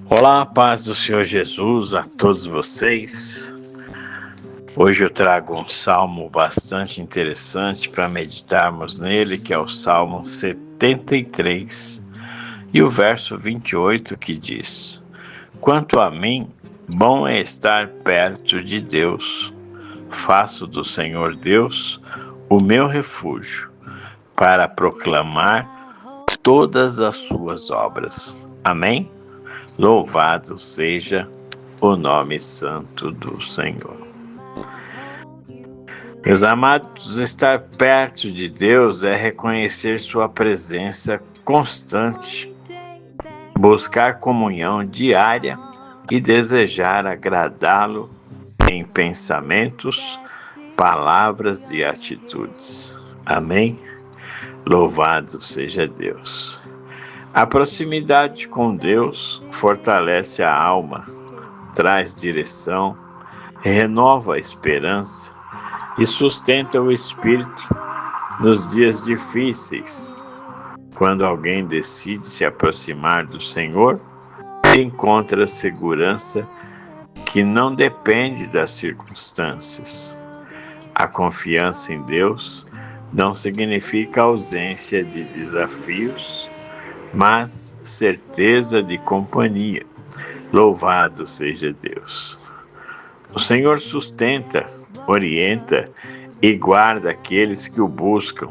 Olá, a paz do Senhor Jesus a todos vocês. Hoje eu trago um salmo bastante interessante para meditarmos nele, que é o Salmo 73, e o verso 28 que diz: Quanto a mim, bom é estar perto de Deus. Faço do Senhor Deus o meu refúgio, para proclamar todas as suas obras. Amém? Louvado seja o nome santo do Senhor. Meus amados, estar perto de Deus é reconhecer sua presença constante, buscar comunhão diária e desejar agradá-lo em pensamentos, palavras e atitudes. Amém? Louvado seja Deus. A proximidade com Deus fortalece a alma, traz direção, renova a esperança e sustenta o espírito nos dias difíceis. Quando alguém decide se aproximar do Senhor, encontra segurança que não depende das circunstâncias. A confiança em Deus não significa ausência de desafios, mas certeza de companhia. Louvado seja Deus. O Senhor sustenta, orienta e guarda aqueles que o buscam.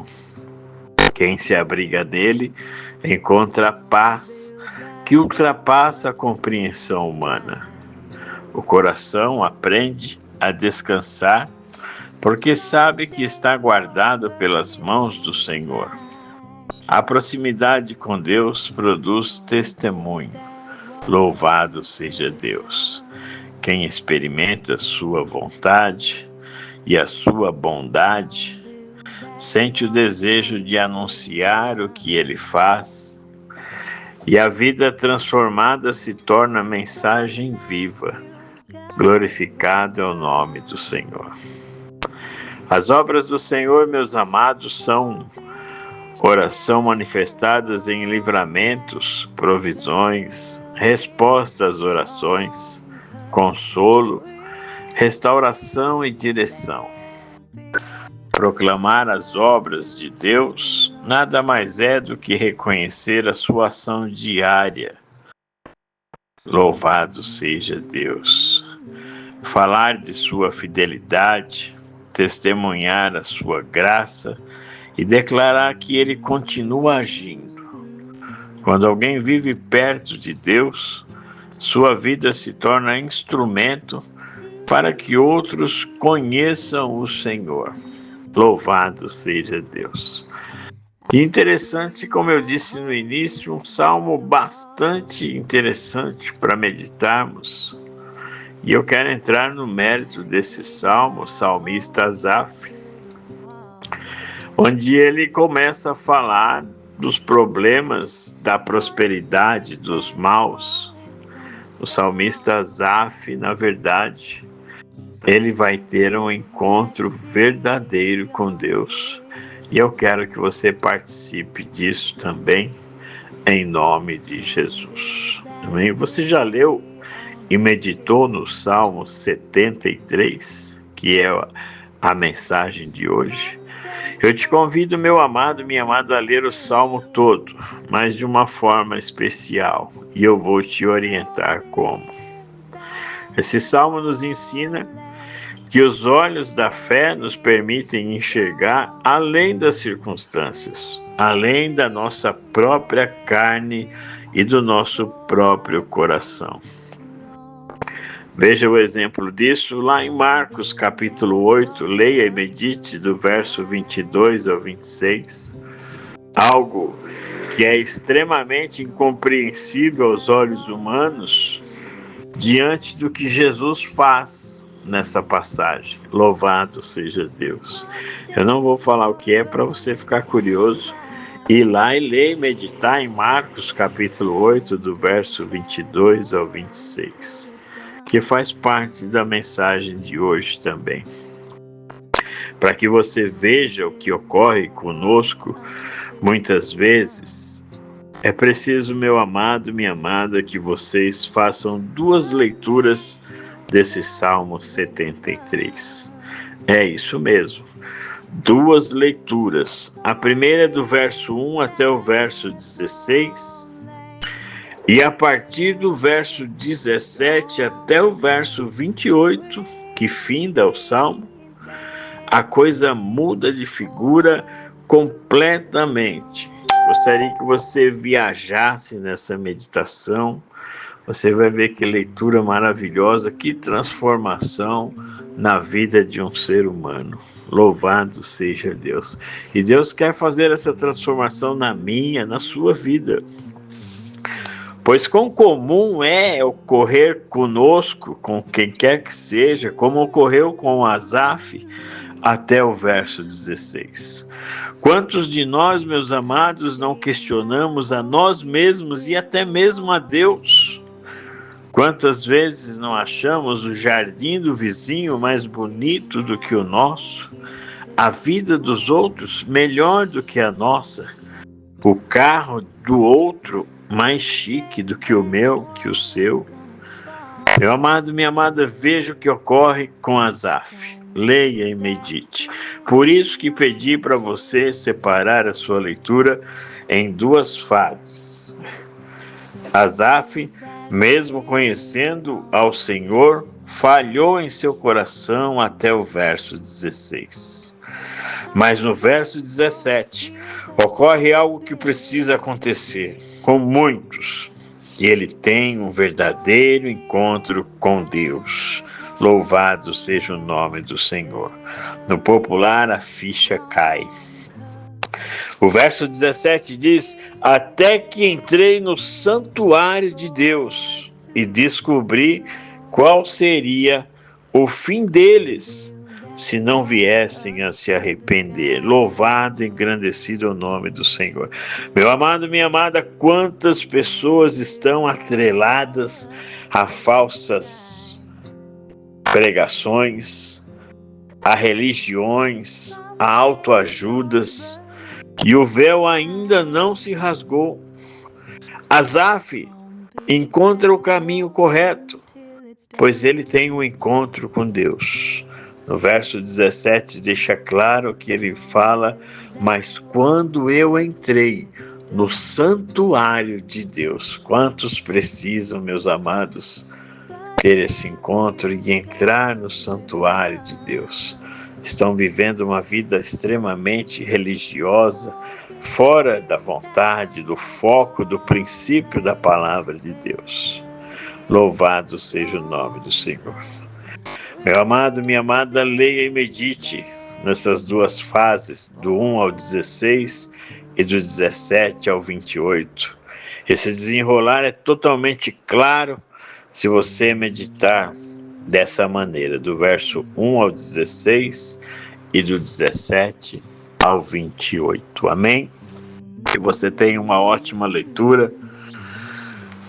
Quem se abriga dele encontra paz que ultrapassa a compreensão humana. O coração aprende a descansar porque sabe que está guardado pelas mãos do Senhor. A proximidade com Deus produz testemunho. Louvado seja Deus. Quem experimenta sua vontade e a sua bondade, sente o desejo de anunciar o que ele faz, e a vida transformada se torna mensagem viva. Glorificado é o nome do Senhor. As obras do Senhor, meus amados, são oração manifestadas em livramentos, provisões, resposta às orações, consolo, restauração e direção. Proclamar as obras de Deus nada mais é do que reconhecer a sua ação diária. Louvado seja Deus. Falar de sua fidelidade, testemunhar a sua graça e declarar que ele continua agindo. Quando alguém vive perto de Deus, sua vida se torna instrumento para que outros conheçam o Senhor. Louvado seja Deus. E interessante, como eu disse no início, um salmo bastante interessante para meditarmos. E eu quero entrar no mérito desse salmo, o salmista Asaf, onde ele começa a falar dos problemas da prosperidade dos maus. O salmista Asaf, na verdade, ele vai ter um encontro verdadeiro com Deus. E eu quero que você participe disso também, em nome de Jesus. Amém? Você já leu e meditou no Salmo 73, que é a mensagem de hoje? Eu te convido, meu amado, minha amada, a ler o Salmo todo, mas de uma forma especial, e eu vou te orientar como. Esse Salmo nos ensina que os olhos da fé nos permitem enxergar além das circunstâncias, além da nossa própria carne e do nosso próprio coração. Veja o exemplo disso lá em Marcos capítulo 8, leia e medite do verso 22 ao 26. Algo que é extremamente incompreensível aos olhos humanos diante do que Jesus faz nessa passagem. Louvado seja Deus. Eu não vou falar o que é para você ficar curioso. Ir lá e ler e meditar em Marcos capítulo 8, do verso 22 ao 26. Que faz parte da mensagem de hoje também. Para que você veja o que ocorre conosco muitas vezes É preciso, meu amado, minha amada, que vocês façam 2 leituras desse Salmo 73. É isso mesmo, 2 leituras. A primeira é do verso 1 até o verso 16, e a partir do verso 17 até o verso 28, que finda o Salmo, a coisa muda de figura completamente. Gostaria que você viajasse nessa meditação. Você vai ver que leitura maravilhosa, que transformação na vida de um ser humano. Louvado seja Deus. E Deus quer fazer essa transformação na minha, na sua vida. Pois quão comum é ocorrer conosco, com quem quer que seja, como ocorreu com Asaf, até o verso 16. Quantos de nós, meus amados, não questionamos a nós mesmos e até mesmo a Deus? Quantas vezes não achamos o jardim do vizinho mais bonito do que o nosso, a vida dos outros melhor do que a nossa, o carro do outro mais chique do que o meu, que o seu? Meu amado, minha amada, veja o que ocorre com Asaf. Leia e medite. Por isso que pedi para você separar a sua leitura em 2 fases. Asaf, mesmo conhecendo ao Senhor, falhou em seu coração até o verso 16. Mas no verso 17, ocorre algo que precisa acontecer com muitos. E ele tem um verdadeiro encontro com Deus. Louvado seja o nome do Senhor. No popular, a ficha cai. O verso 17 diz: até que entrei no santuário de Deus e descobri qual seria o fim deles, se não viessem a se arrepender. Louvado e engrandecido o nome do Senhor. Meu amado, minha amada, quantas pessoas estão atreladas a falsas pregações, a religiões, a autoajudas, e o véu ainda não se rasgou. Asaf encontra o caminho correto, pois ele tem um encontro com Deus. No verso 17 deixa claro que ele fala: mas quando eu entrei no santuário de Deus. Quantos precisam, meus amados, ter esse encontro e entrar no santuário de Deus? Estão vivendo uma vida extremamente religiosa, fora da vontade, do foco, do princípio da palavra de Deus. Louvado seja o nome do Senhor. Meu amado, minha amada, leia e medite nessas 2 fases, do 1 ao 16 e do 17 ao 28. Esse desenrolar é totalmente claro se você meditar dessa maneira, do verso 1 ao 16 e do 17 ao 28. Amém? Que você tenha uma ótima leitura,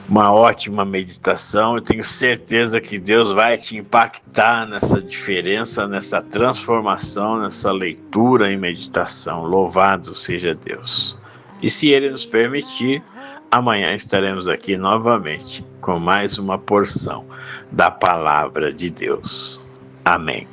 uma ótima meditação. Eu tenho certeza que Deus vai te impactar nessa diferença, nessa transformação, nessa leitura e meditação. Louvado seja Deus. E se Ele nos permitir, amanhã estaremos aqui novamente com mais uma porção da palavra de Deus. Amém.